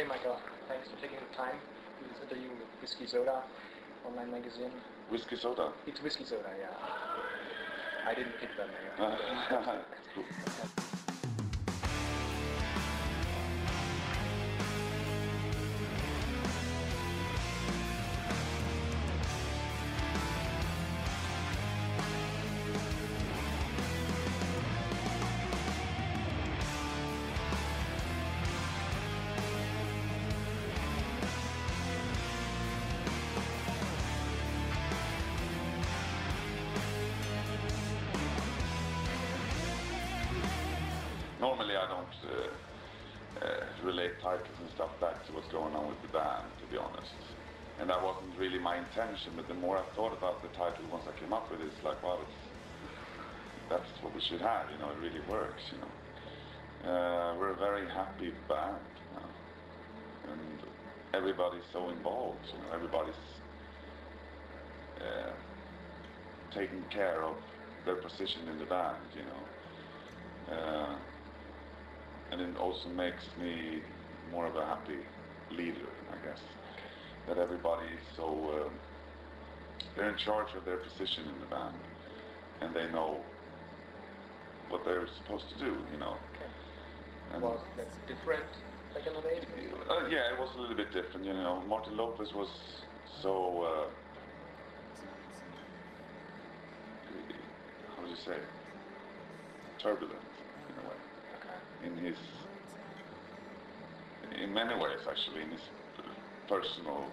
Okay, Mikael, thanks for taking the time to this interview with Whiskey Soda online magazine. Whiskey Soda? It's Whiskey Soda, yeah. I didn't pick that name. That's cool. Normally I don't relate titles and stuff back to what's going on with the band, to be honest. And that wasn't really my intention, but the more I thought about the title once I came up with it, it's like, wow, that's what we should have, you know, it really works, you know. We're a very happy band now. And everybody's so involved, you know, everybody's taking care of their position in the band, you know. And it also makes me more of a happy leader, I guess. That everybody's so, they're in charge of their position in the band, and they know what they're supposed to do, you know. Okay. And well, that's different, like in a way? Yeah, it was a little bit different, you know. Martin Lopez was so, how do you say, turbulent, in a way. In many ways actually, in his personal,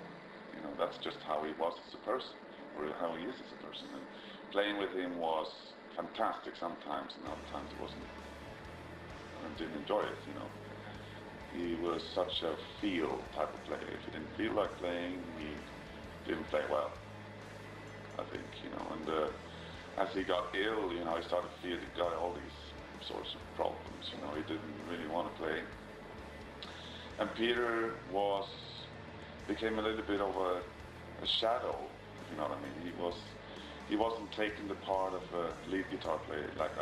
you know, that's just how he was as a person, or how he is as a person. And playing with him was fantastic sometimes, and other times it wasn't. I didn't enjoy it, you know. He was such a feel type of player. If he didn't feel like playing, he didn't play well, I think, you know. And as he got ill, you know, he started to feel he got all these sorts of problems, you know. He didn't really want to play. And Peter became a little bit of a shadow, if you know what I mean. He wasn't taking the part of a lead guitar player like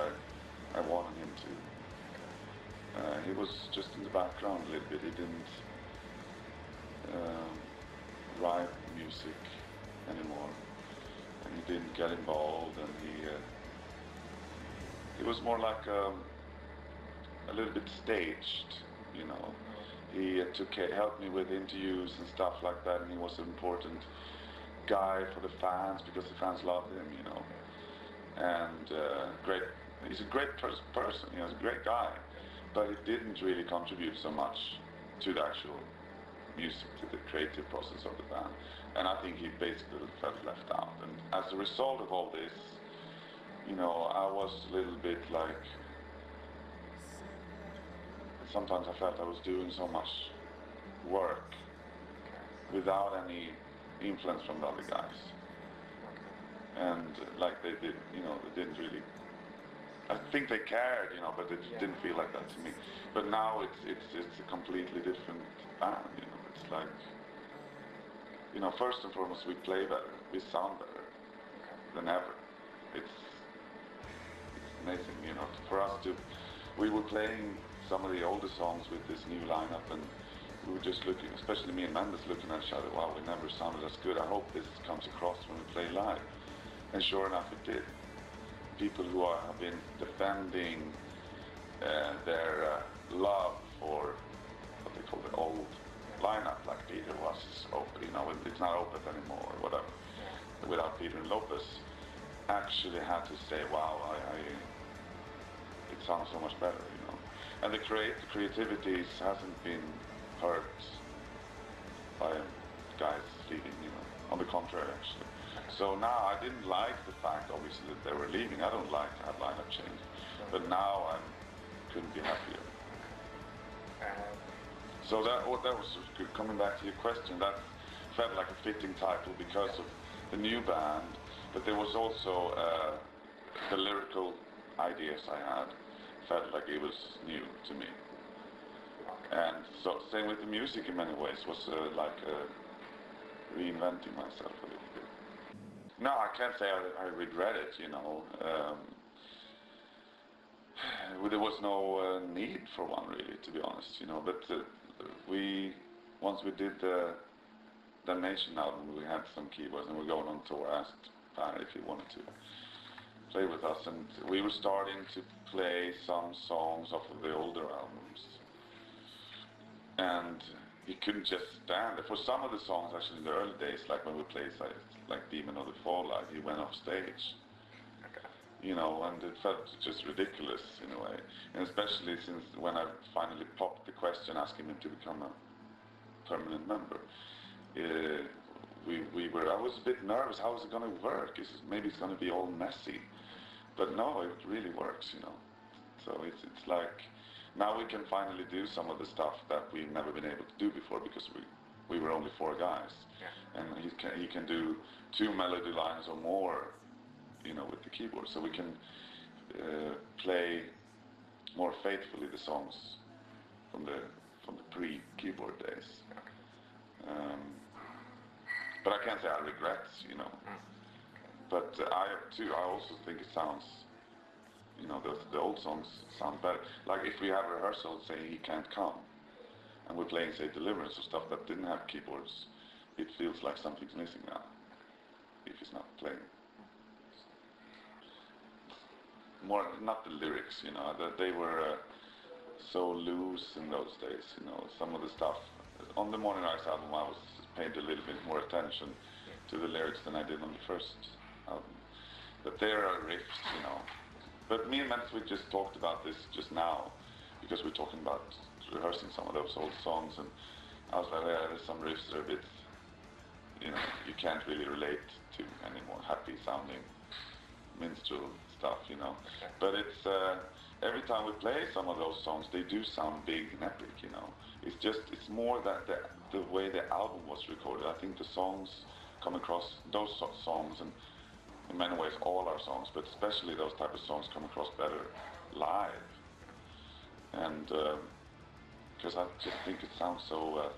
I wanted him to. He was just in the background a little bit. He didn't write music anymore, and he didn't get involved, and he was more like a little bit staged, you know. He helped me with interviews and stuff like that, and he was an important guy for the fans because the fans loved him, you know. And he's a great person, you know, he's a great guy, but he didn't really contribute so much to the actual music, to the creative process of the band. And I think he basically felt left out. And as a result of all this, you know, I was a little bit like, sometimes I felt I was doing so much work without any influence from the other guys. And like they did, you know, they didn't really, I think they cared, you know, but it didn't feel like that to me. But now it's a completely different band, you know. It's like, you know, first and foremost, we play better, we sound better than ever. It's amazing, you know, for us to, we were playing some of the older songs with this new lineup, and we were just looking, especially me and Mendes, looking at each other, wow, we never sounded as good. I hope this comes across when we play live. And sure enough, it did. People who have been defending their love for what they call the old lineup, like Peter was, you know, it's not Opeth anymore, or whatever, without Peter and Lopez, actually had to say, wow, it sounds so much better, you know. And the creativity hasn't been hurt by guys leaving, you know. On the contrary, actually. So now I didn't like the fact, obviously, that they were leaving. I don't like to have lineup change, but now I couldn't be happier. So that was good. Coming back to your question, that felt like a fitting title because of the new band, but there was also the lyrical ideas I had. Felt like it was new to me. And so same with the music in many ways, was like reinventing myself a little bit. No, I can't say I regret it, you know. There was no need for one really, to be honest, you know, but we once we did the Nation album, we had some keyboards, and we're going on tour. I asked Pat if he wanted to play with us, and we were starting to play some songs off of the older albums. And he couldn't just stand it. For some of the songs, actually, in the early days, like when we played like Demon of the Fall, like he went off stage. Okay. You know, and it felt just ridiculous in a way. And especially since when I finally popped the question asking him to become a permanent member, I was a bit nervous. How is it going to work? Maybe it's going to be all messy. But no, it really works, you know. So it's like, now we can finally do some of the stuff that we've never been able to do before because we were only 4 guys. Yeah. And he can do 2 melody lines or more, you know, with the keyboard. So we can play more faithfully the songs from the pre-keyboard days. But I can't say I regret, you know. But I also think it sounds, you know, the old songs sound better. Like if we have a rehearsal, say he can't come, and we're playing, say, Deliverance or stuff that didn't have keyboards, it feels like something's missing now, if he's not playing. More, not the lyrics, you know, that they were so loose in those days, you know. Some of the stuff, on the Morning Rise album, I was paid a little bit more attention to the lyrics than I did on the first album. But there are riffs, you know. But me and Matt, we just talked about this just now, because we're talking about rehearsing some of those old songs, and I was like, yeah, there's some riffs that are a bit, you know, you can't really relate to anymore, happy sounding minstrel stuff, you know. Okay. But it's, every time we play some of those songs, they do sound big and epic, you know. It's more that the way the album was recorded. I think the songs come across, those songs, and in many ways all our songs, but especially those type of songs come across better live. And because I just think it sounds so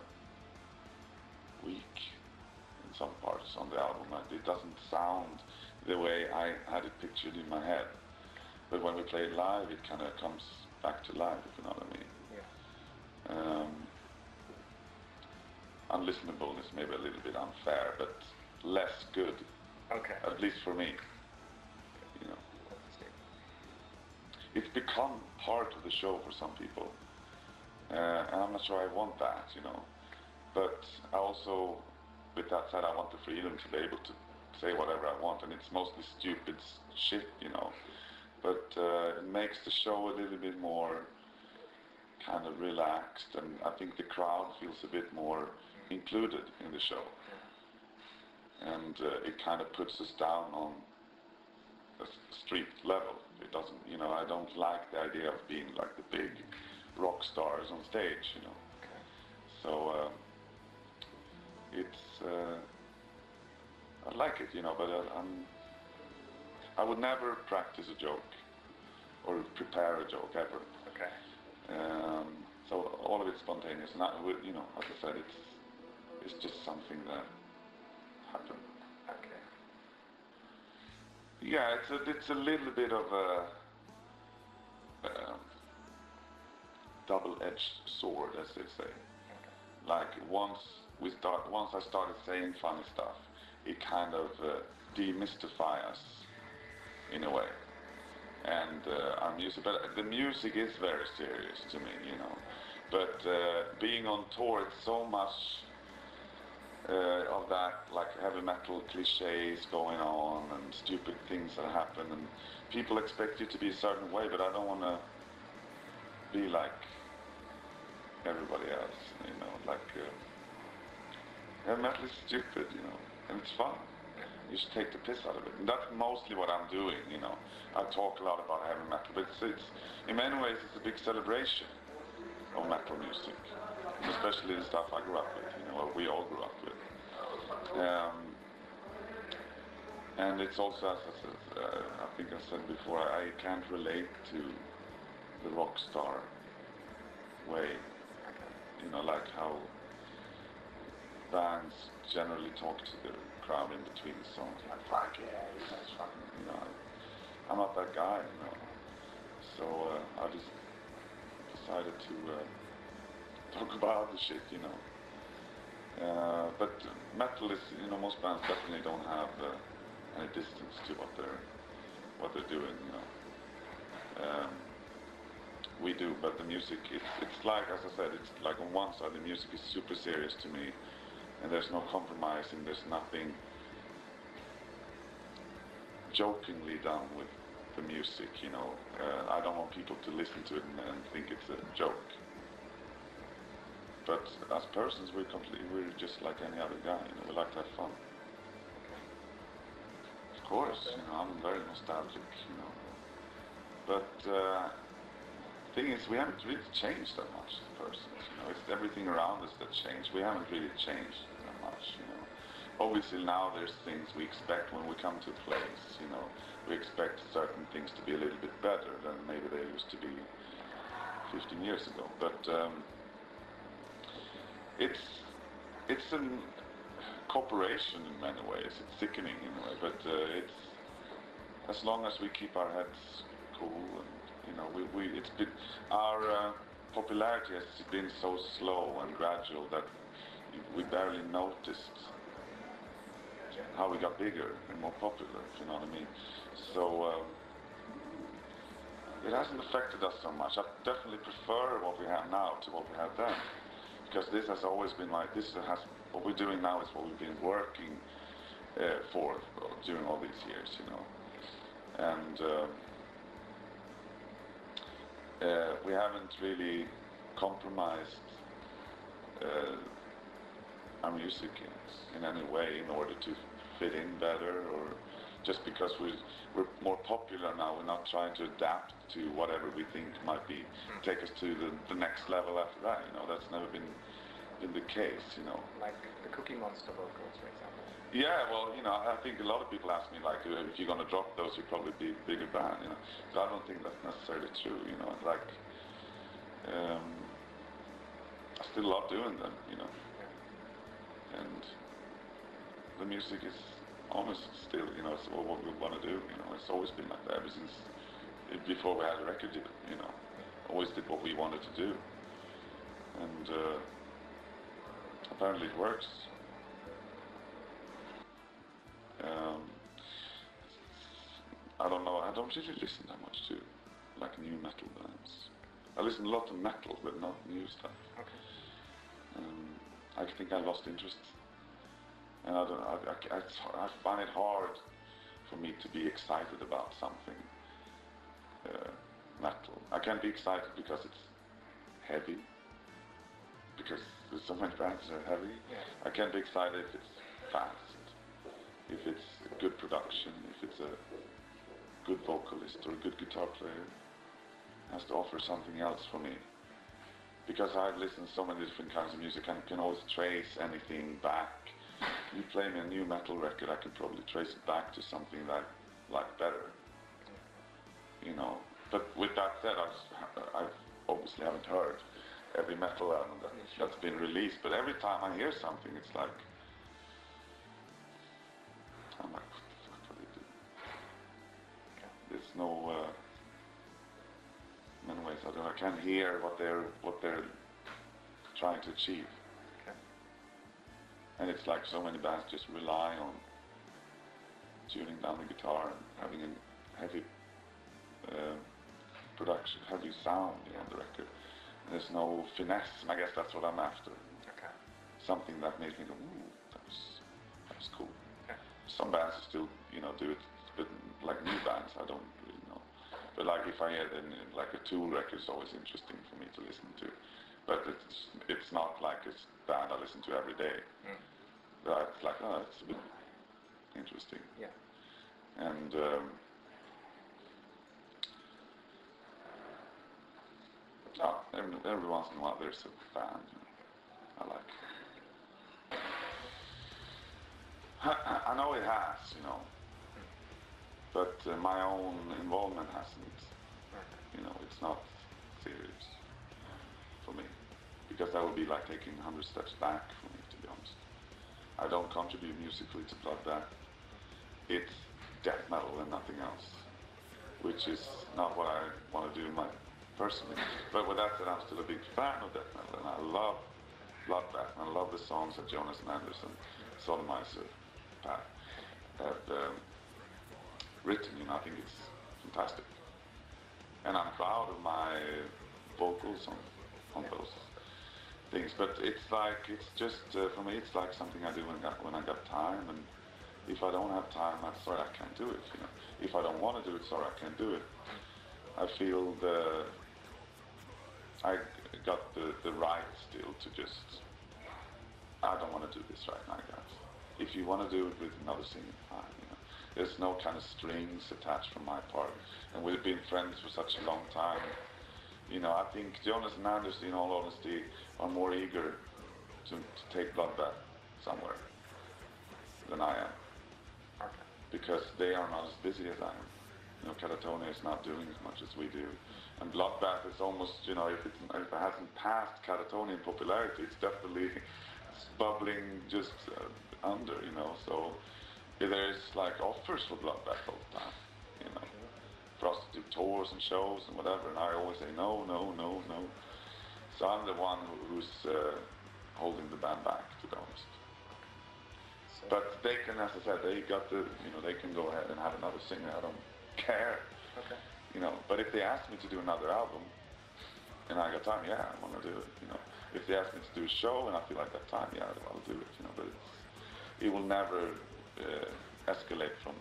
weak in some parts on the album. It doesn't sound the way I had it pictured in my head. But when we play it live, it kind of comes back to life, if you know what I mean. Yeah. Unlistenable is maybe a little bit unfair, but less good. Okay. At least for me. You know. It's become part of the show for some people. And I'm not sure I want that, you know. But I also, with that said, I want the freedom to be able to say whatever I want, and it's mostly stupid shit, you know. But it makes the show a little bit more kind of relaxed, and I think the crowd feels a bit more included in the show. And it kind of puts us down on a street level. It doesn't, you know, I don't like the idea of being like the big rock stars on stage, you know. Okay. So it's, I like it, you know, but I would never practice a joke or prepare a joke ever. Okay. So all of it's spontaneous, and you know, as I said, it's just something that happened. Okay. Yeah, it's a little bit of a double-edged sword, as they say. Okay. Like once I started saying funny stuff, it kind of demystifies us in a way. And I'm used to, but the music is very serious to me, you know. But being on tour, it's so much of that, like heavy metal cliches going on and stupid things that happen, and people expect you to be a certain way, but I don't want to be like everybody else, you know. Like heavy metal is stupid, you know, and it's fun. You should take the piss out of it. And that's mostly what I'm doing, you know. I talk a lot about heavy metal, but it's in many ways it's a big celebration of metal music, especially the stuff I grew up with, you know, or we all grew up with. And it's also, as I said, I think I said before, I can't relate to the rock star way, you know, like how bands generally talk to the crowd in between the songs, like, fuck yeah, that's fucking, you know, I'm not that guy, you know. So I just decided to talk about the shit, you know. But metal is, you know, most bands definitely don't have any distance to what they're doing, you know. We do, but the music, it's like, as I said, it's like on one side the music is super serious to me, and there's no compromising, there's nothing jokingly done with the music, you know. I don't want people to listen to it and think it's a joke. But as persons, we're just like any other guy, you know, we like to have fun. Of course, you know, I'm very nostalgic, you know. But the thing is, we haven't really changed that much as persons, you know. It's everything around us that changed. We haven't really changed that much, you know. Obviously now there's things we expect when we come to a place, you know. We expect certain things to be a little bit better than maybe they used to be 15 years ago. But it's a cooperation in many ways. It's sickening in a way, but it's as long as we keep our heads cool, and you know, it's been our popularity has been so slow and gradual that we barely noticed how we got bigger and more popular, if you know what I mean. So it hasn't affected us so much. I definitely prefer what we have now to what we had then, because this has always been like, what we're doing now is what we've been working for during all these years, you know. And we haven't really compromised our music in any way in order to fit in better, or just because we're more popular now, we're not trying to adapt to whatever we think might be take us to the next level after that, you know. That's never been the case, you know. Like the Cookie Monster vocals, for example. Yeah, well, you know, I think a lot of people ask me, like, if you're going to drop those, you'll probably be a bigger band, you know. So I don't think that's necessarily true, you know. Like, I still love doing them, you know. Yeah. And the music is almost still, you know, it's what we want to do, you know. It's always been like that ever since before we had a record deal, you know. Always did what we wanted to do. And apparently it works. I don't know, I don't really listen that much to like new metal bands. I listen a lot to metal, but not new stuff. Okay. I think I lost interest, and I find it hard for me to be excited about something metal. I can be excited because it's heavy, because there's so many bands that are heavy. Yeah. I can be excited if it's fast, if it's a good production, if it's a good vocalist or a good guitar player. It has to offer something else for me. Because I've listened to so many different kinds of music, I can always trace anything back. You play me a new metal record, I can probably trace it back to something that I like better. You know, but with that said, I obviously haven't heard every metal album that's been released, but every time I hear something, it's like, I'm like, what the fuck are they doing? There's no, in many ways, I can't hear what they're trying to achieve. Okay. And it's like so many bands just rely on tuning down the guitar and having a heavy production, heavy sound on the record. And there's no finesse, and I guess that's what I'm after. Okay. Something that made me go, ooh, that was cool. Okay. Some bands still, you know, do it, but like new bands, I don't really know. But like if I hear like a Tool record, it's always interesting for me to listen to. But it's not like a band I listen to every day. But it's like, oh, it's a bit interesting. Yeah. And every once in a while there's a band, you know, I like. I know it has, you know, but my own involvement hasn't. You know, it's not serious for me, because that would be like taking 100 steps back for me, to be honest. I don't contribute musically to Bloodbath. It's death metal and nothing else, which is not what I want to do personally. But with that said, I'm still a big fan of death metal, and I love Bloodbath, and I love the songs that Jonas and Anderson, Sodomeister, have written. You know, I think it's fantastic, and I'm proud of my vocals on those things. But it's just for me, it's like something I do when I got time, and if I don't have time, I'm sorry I can't do it. You know, if I don't want to do it, sorry I can't do it. I feel I got the right still to just, I don't want to do this right now, guys. If you want to do it with another singer, fine. You know, there's no kind of strings attached from my part, and we've been friends for such a long time. You know, I think Jonas and Anders, in all honesty, are more eager to take Bloodbath somewhere than I am, because they are not as busy as I am. You know, Catatonia is not doing as much as we do, and Bloodbath is almost, you know, if it hasn't passed Catatonia in popularity, it's definitely bubbling just under, you know. So there's like offers for Bloodbath all the time, you know, for us to do tours and shows and whatever, and I always say no. So I'm the one who's holding the band back, to be honest. But they can, as I said, they got the, you know, they can go ahead and have another singer. I don't care. Okay. You know, but if they ask me to do another album and I got time, yeah, I want to do it. You know, if they ask me to do a show and I feel like I got time, yeah, I'll do it. You know, but it will never escalate from,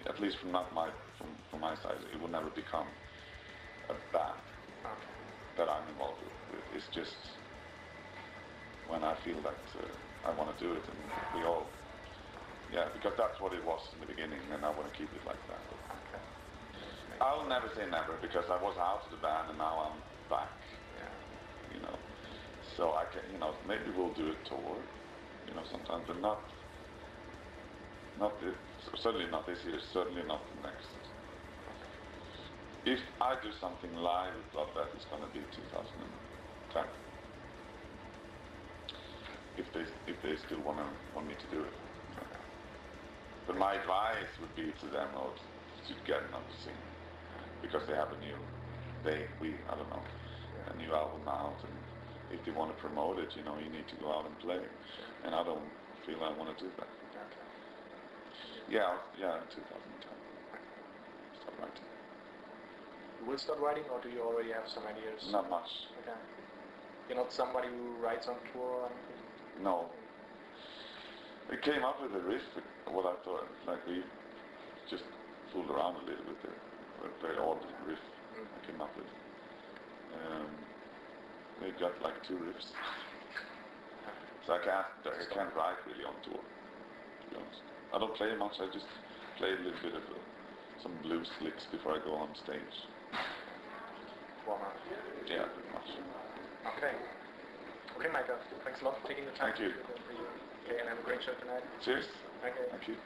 at least from my side, it will never become a band that I'm involved with. It's just when I feel that I want to do it, and we all, yeah, because that's what it was in the beginning, and I want to keep it like that. Okay. I'll never say never, because I was out of the band and now I'm back. Yeah. You know, so I can, you know, maybe we'll do a tour, you know, sometimes, but not this, certainly not this year, certainly not the next. If I do something live with Bloodbath, it's going to be 2010. If they still want me to do it. But my advice would be to them to get another singer, because they have a new album out, and if they want to promote it, you know, you need to go out and play, and I don't feel I want to do that. Yeah, 2010. Start writing. You will start writing, or do you already have some ideas? Not much. Okay. You're not somebody who writes on tour or anything? No. We came up with a riff, what I thought, like we just fooled around a little bit there. A very odd riff I came up with. We got like 2 riffs. So I can't write really on tour, to be honest. I don't play much, I just play a little bit of some blues licks before I go on stage. Warm up. Yeah, pretty much. Okay. Okay, Mikael, thanks a lot for taking the time. Thank you. Okay, and have a great show tonight. Cheers. Okay. Thank you.